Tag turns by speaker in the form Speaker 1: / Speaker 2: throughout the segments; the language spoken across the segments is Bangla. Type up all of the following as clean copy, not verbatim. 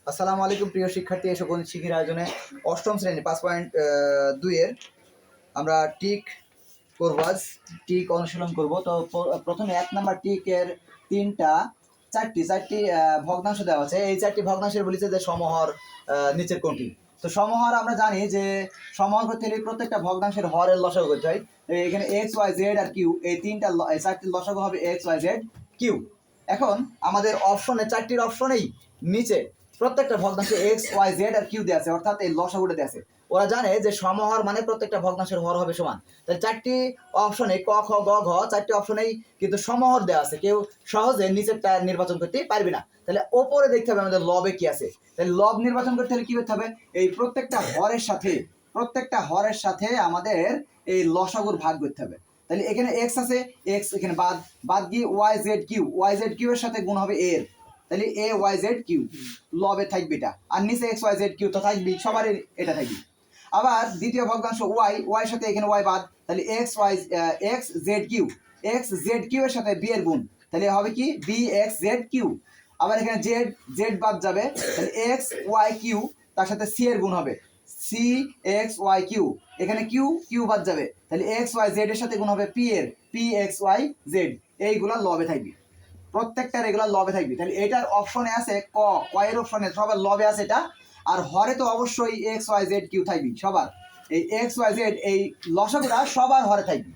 Speaker 1: আসসালামু আলাইকুম প্রিয় শিক্ষার্থী, এসব গণিত শিখির আয়োজনে অষ্টম শ্রেণী 5.2 এর আমরা টিক করব। আজ টিক অনুশীলন করব। তো প্রথমে 1 নাম্বার টিকের চারটি ভগ্নাংশ দেওয়া আছে। এই চারটি ভগ্নাংশের বলেছে যে সমহর নিচের কোনটি। তো সমহর আমরা জানি যে সমহর করতে হলে প্রত্যেকটা ভগ্নাংশের হরের লসাগু করতে হয়। এখানে এক্স ওয়াই জেড আর কিউ, এই চারটি লসাগু হবে এক্স ওয়াই জেড কিউ। এখন আমাদের অপশনে চারটির অপশনেই নিচে প্রত্যেকটা ভগ্নাংশে এক্স ওয়াই জেড আর কিউ দেওয়া আছে, অর্থাৎ এই লসাগুটা দেওয়া আছে। ওরা জানে যে সমহর মানে প্রত্যেকটা ভগ্নাংশের হর হবে সমান। তাহলে চারটি অপশনে ক খ গ ঘ চারটি অপশনেই কিন্তু সমহর দেওয়া আছে, কেউ সহজে নিচেরটা নির্বাচন করতে পারবে না। তাহলে ওপরে দেখতে হবে আমাদের লবে কি আছে। তাহলে লব নির্বাচন করতে হলে কি করতে হবে, এই প্রত্যেকটা হরের সাথে আমাদের এই লসাগুর ভাগ করতে হবে। তাহলে এখানে এক্স আছে, এক্স এখানে বাদ গিয়ে ওয়াই জেড কিউ এর সাথে গুণ হবে এর। তাহলে এ ওয়াই জেড কিউ লবে থাকবে এটা, আর নিচে এক্স ওয়াই জেড কিউ তো থাকবেই, সবারই এটা থাকবে। আবার দ্বিতীয় ভগ্নাংশ ওয়াই সাথে এখানে ওয়াই বাদ, তাহলে এক্স জেড কিউ এর সাথে বি এর গুণ, তাহলে হবে কি বি এক্স জেড কিউ। আবার এখানে জেড বাদ যাবে, তাহলে এক্স ওয়াই কিউ, তার সাথে সি এর গুণ হবে সি এক্স ওয়াই কিউ। এখানে কিউ বাদ যাবে, তাহলে এক্স ওয়াই জেড এর সাথে গুণ হবে পি এক্স ওয়াই জেড। এইগুলা লবে থাকবে, প্রত্যেকটার এগুলা লবে থাকবে। তাহলে এটার অপশনে আছে কয়ের অপশনে সবার লবে আছে এটা। আর হরে তো অবশ্যই এক্স ওয়াই জেড কিউ থাকবে সবার। এই এক্স ওয়াই জেড এই লসাগুলা সবার হরে থাকবে।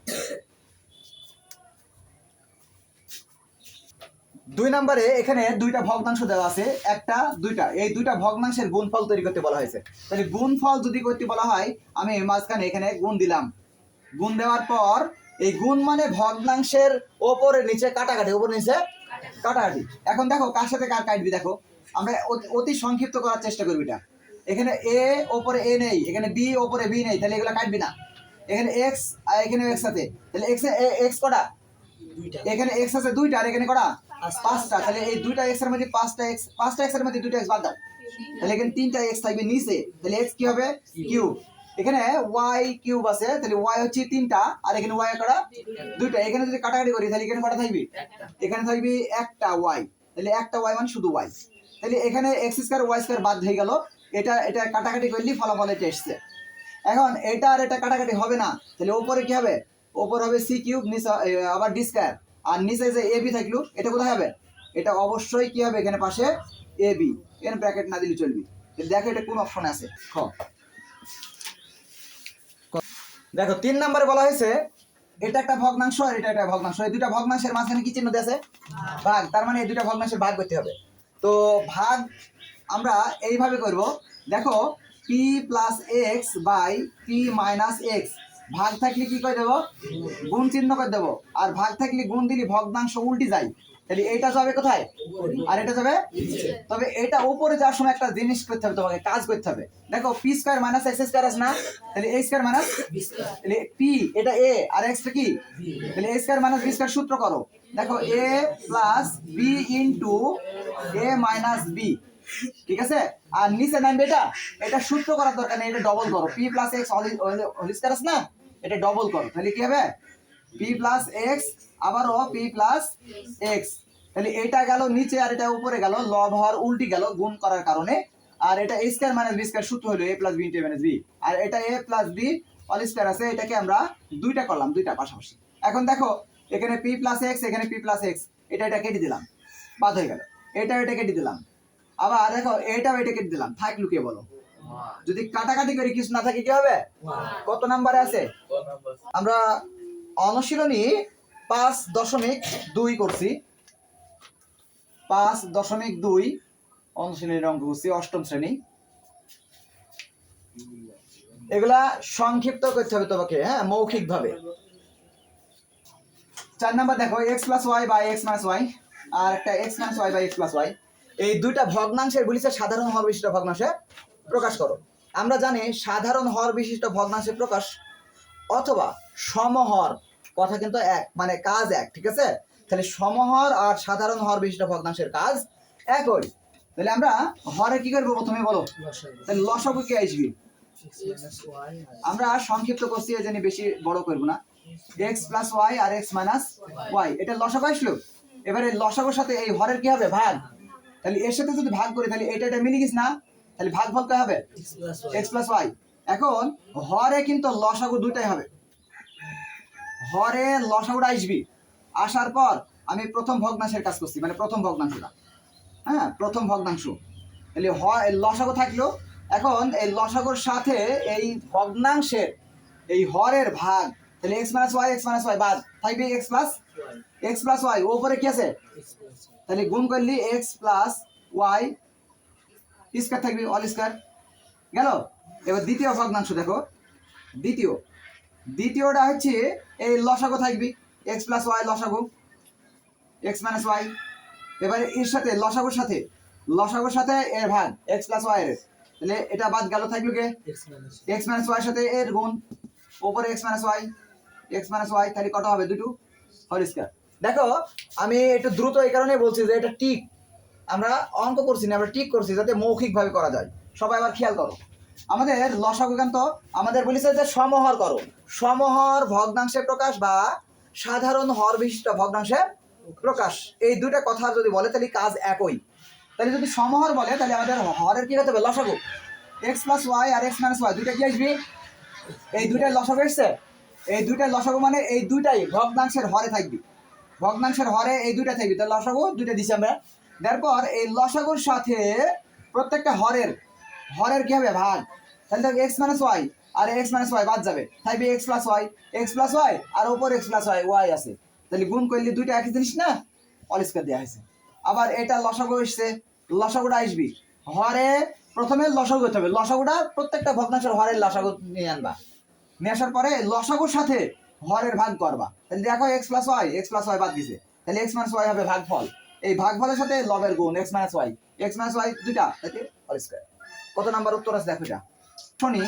Speaker 1: 2 নম্বরে এখানে দুইটা ভগ্নাংশ দেওয়া আছে, এই দুইটা ভগ্নাংশের গুণফল তৈরি করতে বলা হয়েছে। তাহলে গুণফল যদি করতে বলা হয়, আমি মাঝখানে এখানে গুণ দিলাম। গুণ দেওয়ার পর এই গুণ মানে ভগ্নাংশের ওপরে নিচে কাটাকাটি, উপর নিচে কাটাকাটি। এখন দেখো কার সাথে কার কাটবি, দেখো আমরা অতি সংক্ষিপ্ত করার চেষ্টা করবি। এটা এখানে এ ওপরে এ নেই, এখানে বি ওপরে বি নেই, তাহলে এগুলো কাটবি না। এখানে এক্স আর এখানে এক্স আছে, তাহলে এক্স কটা, এখানে এক্স আছে দুইটা, আর এখানে কটা পাঁচটা। তাহলে এই দুইটা এক্স এর মধ্যে পাঁচটা এক্স এর মধ্যে দুইটা এক্স বাদ দাও, তাহলে এখানে তিনটা এক্স থাকবে নিচে। তাহলে এক্স কি হবে কিউব। এখানে ওয়াই কিউব আছে, তাহলে ওয়াই হচ্ছে তিনটা, আর এখানে ওয়াই কটা দুইটা। এখানে যদি কাটাকাটি করি তাহলে এখানে কটা থাকবে, এখানে থাকবে একটা ওয়াই। তাহলে একটা ওয়াই মানে শুধু ওয়াই। তাহলে এখানে এক্স স্কয়ার ওয়াই স্কয়ার বাদ হয়ে গেল। এটা কাটাকাটি করলে ফলাফল এটা এসছে। এখন এটা আর এটা কাটাকাটি হবে না, তাহলে উপরে কি হবে, উপর হবে সি কিউব, নিচে আবার ডি স্কয়ার, আর নিচে যে এ বি থাকলো এটা কোথায় হবে, এটা অবশ্যই কি হবে এখানে পাশে এ বি, এখানে ব্র্যাকেট না দিলে চলবে। দেখো এটা কোন অপশনে আছে। দেখো 3 নম্বরে বলা হয়েছে এটা একটা ভগ্নাংশ আর এটা একটা ভগ্নাংশ, এই দুইটা ভগ্নাংশের মাঝখানে কি চিহ্ন দিয়েছে, ভাগ। তার মানে এই দুইটা ভগ্নাংশের ভাগ করতে হবে। তো ভাগ আমরা এইভাবে করব, দেখো p plus x by p minus x. ভাগ থাকলে কি করে দেবো, গুণ চিহ্ন করে দেবো। আর ভাগ থাকলে গুণ দিলে ভগ্নাংশ উল্টি যায়, তাহলে এইটা যাবে কোথায় আর এটা যাবে। তবে এটা উপরে যাওয়ার সময় একটা জিনিস করতে হবে, তোমাকে কাজ করতে হবে। দেখো P square minus x square আছে না, তাহলে এ স্কয়ার মাইনাস তাহলে পি এটা এ আর এক্স টা কি, তাহলে a square minus b square সূত্র করো। দেখো এ plus B into a minus B, ঠিক আছে। আর নিচে নামবে এটা সূত্র করার দরকার নেই, এটা ডবল করো। P plus x whole square আছে না, এটা ডবল করো, তাহলে কি হবে পি প্লাস এক্স আবারও পি প্লাস এক্স। তাহলে এটা গেল নিচে আর এটা উপরে গেল, লব হওয়ার উল্টি গেল গুণ করার কারণে। আর এটা এ স্কয়ার মাইনাস বি স্কয়ার সূত্র হলো এ plus B into a minus B, আর এটা এ প্লাস বি অল স্কয়ার আছে, এটাকে আমরা দুইটা করলাম, দুইটা পাশাপাশি। এখন দেখো এখানে পি প্লাস এক্স, এখানে পি প্লাস এক্স, এটা কেটে দিলাম, বাদ হয়ে গেল। এটা কেটে দিলাম, আবার দেখো এটা কেটে দিলাম, থাকলো কে বলো, যদি কাটাকাটি করি কিছু না থাকে কি হবে, কত নাম্বারে আছে। আমরা অনুশীলনী 5.2 করছি, 5.2 অনুশীলনীর অঙ্ক করছি অষ্টম শ্রেণী। এগুলা সংক্ষিপ্ত করতে হবে তোমাকে, হ্যাঁ, মৌখিক ভাবে। 4 নাম্বার দেখো x plus y by x minus y, আর একটা x minus y by x plus y. এই দুইটা ভগ্নাংশের বলেছে সাধারণ হর বিশিষ্ট ভগ্নাংশে প্রকাশ করো। আমরা জানি সাধারণ হর বিশিষ্ট ভগ্নাংশে প্রকাশ অথবা সমহর, কথা কিন্তু এক, মানে কাজ এক, ঠিক আছে। তাহলে সমহর আর সাধারণ হর বিশিষ্ট ভগ্নাংশের কাজ একই। তাহলে আমরা হরে কি করবো প্রথমে বলো, তাহলে লসাগু কি আসবে, আমরা সংক্ষিপ্ত করছি এই জন্য বেশি বড় করবো না। এক্স প্লাস ওয়াই আর এক্স মাইনাস ওয়াই, এটা লসাগু আসলো। এবারে লসাগুর সাথে এই হরের কি হবে, ভাগ। তাহলে এর সাথে যদি ভাগ করি তাহলে এটা মিলে গেছে না, তাহলে ভাগফল কে হবে x প্লাস ওয়াই। এখন হরে কিন্তু লসাগু দুইটাই হবে, হরে লসাগুটা আসবি, আসার পর আমি প্রথম ভগ্নাংশের কাজ করছি, মানে প্রথম ভগ্নাংশটা, হ্যাঁ প্রথম ভগ্নাংশ, তাহলে লসাগু থাকলো। এখন এই লসাগুর সাথে এই ভগ্নাংশের এই হরের ভাগ, তাহলে x মাইনাস ওয়াই বাদ থাকবে x প্লাস ওয়াই, ওপরে কি আছে, তাহলে গুণ করলি x প্লাস ওয়াই স্কয়ার থাকবে, অল স্কয়ার গেল। এবার দ্বিতীয় ভগ্নাংশ দেখো, দ্বিতীয়টা হচ্ছে এই লসাগু থাকবে x প্লাস ওয়াই লসাগু x মাইনাস ওয়াই। এবারে এর সাথে লসাগুর সাথে এর ভাগ x প্লাস ওয়াই এর, তাহলে এটা বাদ গেল, থাকলো কে x মাইনাস ওয়াই সাথে এর গুণ, উপরে x মাইনাস ওয়াই, তাহলে কত হবে, দুটো হোল স্কয়ার। দেখো আমি একটু দ্রুত এই কারণে বলছি যে এটা ঠিক আমরা অঙ্ক করছি না, আমরা ঠিক করছি যাতে মৌখিকভাবে করা যায়। সবাই আবার খেয়াল করো, আমাদের লসাগু কিন্তু আমাদের বলেছে যে সমহর করো, সমহর ভগ্নাংশে প্রকাশ বা সাধারণ হর বিশিষ্ট ভগ্নাংশে প্রকাশ, এই দুইটা কথা যদি বলে তাহলে কাজ একই। তাহলে যদি সমহর বলে তাহলে আমাদের হরের কি হতে হবে, লসাগু x প্লাস ওয়াই আর x মাইনাস ওয়াই দুইটা কি আসবে, এই দুইটাই লসাগু এসছে, এই দুইটাই লসাগু মানে এই দুইটাই ভগ্নাংশের হরে থাকবে, ভগ্নাংশের হরে এই দুইটা থাকবে, তাহলে লসাগু দুইটা দিচ্ছি আমরা। তারপর এই লসাগুর সাথে প্রত্যেকটা হরের কি হবে, ভাগ, তাহলে x মাইনাস ওয়াই আর x মাইনাস ওয়াই বাদ যাবে, থাকবে x প্লাস ওয়াই আর উপর x প্লাস ওয়াই আছে, তাহলে গুণ করলে দুইটা একই জিনিস না, অল স্কয়ার দেওয়া হয়েছে। আবার এটা লসাগু এসছে, লসাগুটা আসবি, হরে প্রথমে লসাগু হতে হবে, লসাগুটা প্রত্যেকটা ভগ্নাংশের হরের লসাগু নিয়ে আনবা, নিয়ে আসার পরে লসাগুর সাথে হরের ভাগ করবা, তাহলে দেখো x প্লাস ওয়াই বাদ দিছে, তাহলে x মাইনাস ওয়াই হবে ভাগফল, এই ভাগফলের সাথে লবের গুণ x মাইনাস ওয়াই দুইটা, তাহলে অল স্কয়ার। কত নাম্বার উত্তর আছে দেখো এটা শুনি।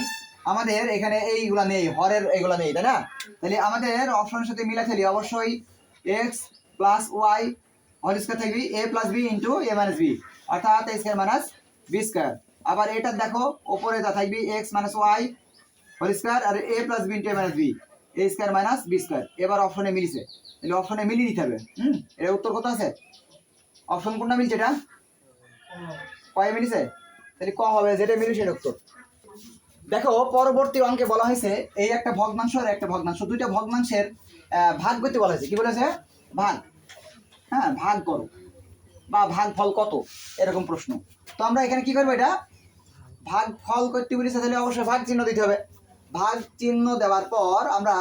Speaker 1: আমাদের এখানে এইগুলা নেই, হরের এইগুলা নেই, তাই না, তাহলে আমাদের অপশনের সাথে মিলে ফেলি, অবশ্যই x plus y whole square থাকবে a plus b into a minus b, অর্থাৎ a square minus b square. আবার এটা দেখো ওপরে যা থাকবে x minus y whole square আর a plus b into a minus b, a square minus b square. এবার অপশনে মিলিছে, তাহলে অপশনে মিলিয়ে দিতে হবে। এর উত্তর কত আছে, অপশন কোনটা মিলছে, এটা কয় মিলিছে, তাহলে ক হবে, যেটা মিলে সেটা উত্তর। দেখো পরবর্তী অঙ্কে বলা হয়েছে এই একটা ভগ্নাংশ আর একটা ভগ্নাংশ, দুইটা ভগ্নাংশের ভাগ করতে বলা হয়েছে, কি বলেছে, ভাগ, হ্যাঁ ভাগ করো বা ভাগফল কত, এরকম প্রশ্ন। তো আমরা এখানে কি করবো, এটা ভাগফল করতে বলেছে, তাহলে অবশ্যই ভাগ চিহ্ন দিতে হবে। ভাগ চিহ্ন দেওয়ার পর আমরা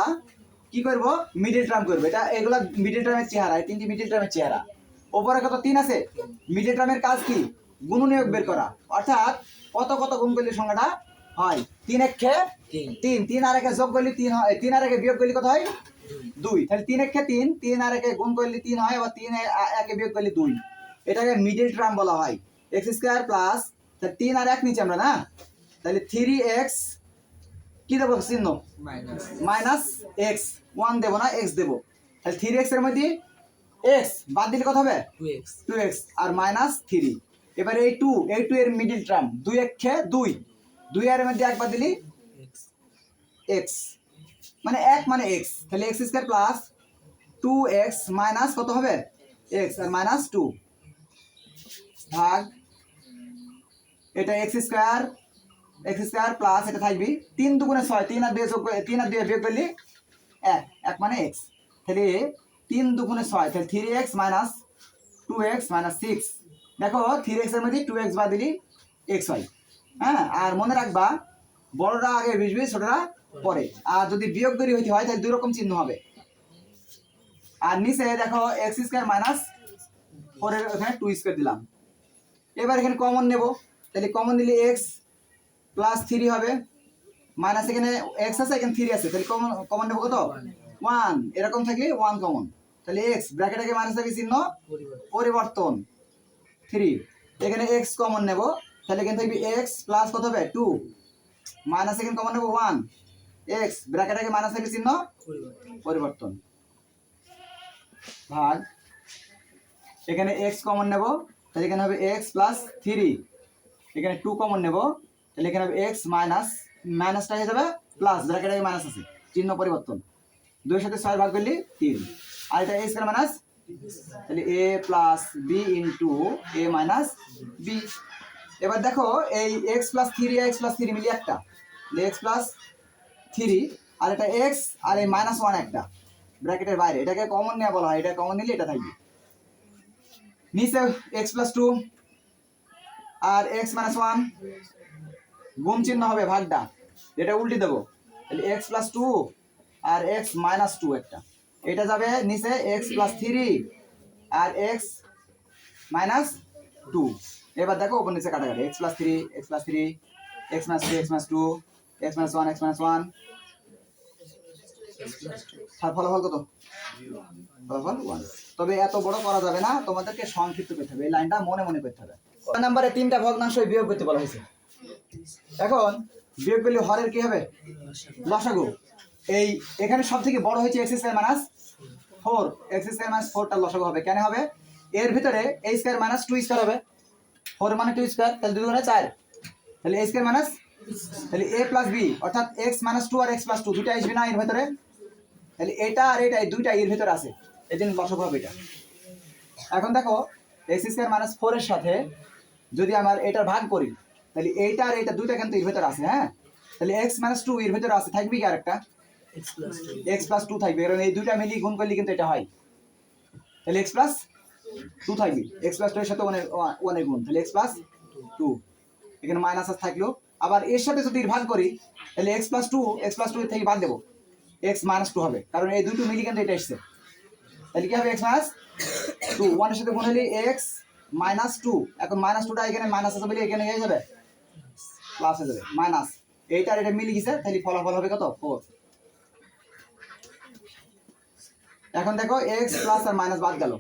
Speaker 1: কি করব, মিডিল টার্ম করবো, এটা এগুলা মিডিল টার্মের চেহারা, এই তিনটি মিডিল টার্মের চেহারা। ওপরে কত 3 আছে, মিডিল টার্মের কাজ কি, গুণনীয়ক বের করা, অর্থাৎ কত গুণ করলে সংখ্যাটা হয়, 3 একে 3, 3 আর একে যোগ করলে 3 হয়, 3 আর একে বিয়োগ করলে কত হয় 2, তাহলে 3 একে 3, 3 আর একে গুণ করলে 3 হয়, আবার 3 একে বিয়োগ করলে 2, এটাকে মিডিল টার্ম বলা হয়। x স্কয়ার প্লাস 3 আর 1 নিচে আমরা না, তাহলে 3x কি দেবো চিহ্ন মাইনাস x, 1 দেবো না x দেবো, তাহলে 3x এর মধ্যে x বাদ দিলে কত হবে 2x আর মাইনাস 3। এবারে এই 2 এর মিডিল টার্ম 2 একে 2 এর মধ্যে 1 বাদ দিলি x, মানে 1 মানে x, তাহলে x square plus 2x minus কত হবে x আর মাইনাস 2 ভাগ এটা x স্কয়ার প্লাস এটা থাকবে 3 দুগুণে 6, 3 আর 2 যোগ 3 আর 2 বিয়োগ করলে 1 মানে x, তাহলে 3 দুগুণে 6, তাহলে 3x মাইনাস 2x মাইনাস 6। দেখো 3x এর মধ্যে 2x বাদ দিলি x হয়, হ্যাঁ, আর মনে রাখবা বড়রা আগে বুঝবি ছোটরা পরে, আর যদি বিয়োগ করি হইতে হয় তাহলে দুই রকম চিহ্ন হবে। আর নিচে দেখো x স্কয়ার মাইনাস 4 এর এখানে 2 স্কয়ার দিলাম। এবার এখানে কমন নেব, তাহলে কমন নিলে x প্লাস 3 হবে, মাইনাস এখানে x আছে এখানে 3 আছে, তাহলে কমন নেব কত 1, এরকম থাকলে 1 কমন, তাহলে x ব্র্যাকেট আগে মাইনাস থাকে চিহ্ন পরিবর্তন 3, এখানে x কমন নেব, তাহলে এখানে থাকবে x প্লাস কত হবে 2, মাইনাস এখানে কমন নেব 1, x ব্র্যাকেট আগে মাইনাস থাকে চিহ্ন পরিবর্তন ভাগ এখানে x কমন নেব, তাহলে এখানে হবে x প্লাস 3, এখানে 2 কমন নেব, তাহলে এখানে হবে x মাইনাসটা হয়ে যাবে প্লাস, ব্র্যাকেটে মাইনাস আছে চিহ্ন পরিবর্তন, 2 এর সাথে 6 ভাগ করলে 3, আর এটা a স্কয়ার মাইনাস তাহলে a plus b into a minus b. এবার দেখো এই x plus three x plus three মিলিয়ে একটা, এক্স প্লাস থ্রি আর এটা এক্স আর এই মাইনাস ওয়ান একটা ব্র্যাকেটের বাইরে, এটাকে কমন নেওয়া বলা হয়, এটা কমন নিলে এটা থাকবে। নিচে এক্স প্লাস টু আর এক্স মাইনাস ওয়ান, গুণ চিহ্ন হবে ভাগটা, এটা উল্টে দেবো, তাহলে এক্স প্লাস টু আর এক্স মাইনাস টু একটা, এটা যাবে নিচে এক্স প্লাস থ্রি আর এক্স মাইনাস টু। এবার দেখো ওপর নিচে কাটাকাটি, x plus three x plus three x minus two x minus two x minus one x minus one, ফলাফল কত? ফলাফল ওয়ান। তবে এত বড় করা যাবে না, তোমাদেরকে সংক্ষিপ্ত করতে হবে, এই লাইনটা মনে মনে করতে হবে। নাম্বারে তিনটা ভগ্নাংশ বিয়োগ করতে বলা হয়েছে। এখন বিয়োগ করলে হরের কি হবে? লসাগু। এই এখানে সব থেকে বড় হচ্ছে x square minus four, x square minus ফোরটা লসাগু হবে। কেন হবে? এর ভিতরে a square minus two square হবে, ফোর মানে টু স্কয়ার, তাহলে দুই গুণে চার, তাহলে এ স্কয়ার মাইনাস, তাহলে এ প্লাস বি অর্থাৎ এক্স মাইনাস টু আর এক্স প্লাস টু দুইটা আসবে না এর ভিতরে, তাহলে এটা আর এটা এই দুইটা এর ভিতরে আছে, এই জন্য লসাগু হবে এটা। এখন দেখো এক্স স্কয়ার মাইনাস ফোর এর সাথে যদি আমার এটার ভাগ করি, তাহলে এইটা আর এইটা দুইটা কিন্তু এর ভিতরে আছে, হ্যাঁ, তাহলে এক্স মাইনাস টু এর ভিতরে আছে, থাকবে কি আরেকটা এক্স প্লাস টু থাকবে, কারণ এই দুইটা মিলিয়ে গুণ করলে কিন্তু এটা হয়, তাহলে এক্স প্লাস টু থাকবে, এক্স প্লাস টু এর সাথে ওয়ানের গুণ, তাহলে এক্স প্লাস টু, এখানে মাইনাস থাকলো। আবার এর সাথে যদি ভাগ করি তাহলে এক্স প্লাস টু থেকে বাদ দেবো, এক্স মাইনাস টু হবে, কারণ এই দুটো মিলিয়ে কিন্তু এটা এসছে, তাহলে কি হবে এক্স মাইনাস টু, ওয়ানের সাথে গুণ হলে এক্স মাইনাস টু, এখন মাইনাস টুটা এখানে মাইনাস আছে বলে এখানে হয়ে যাবে প্লাস হয়ে যাবে, মাইনাস এইটা আর এটা মিলে গেছে, তাহলে ফলাফল হবে কত? ফোর। এখন দেখো এক্স প্লাস আর মাইনাস বাদ গেল,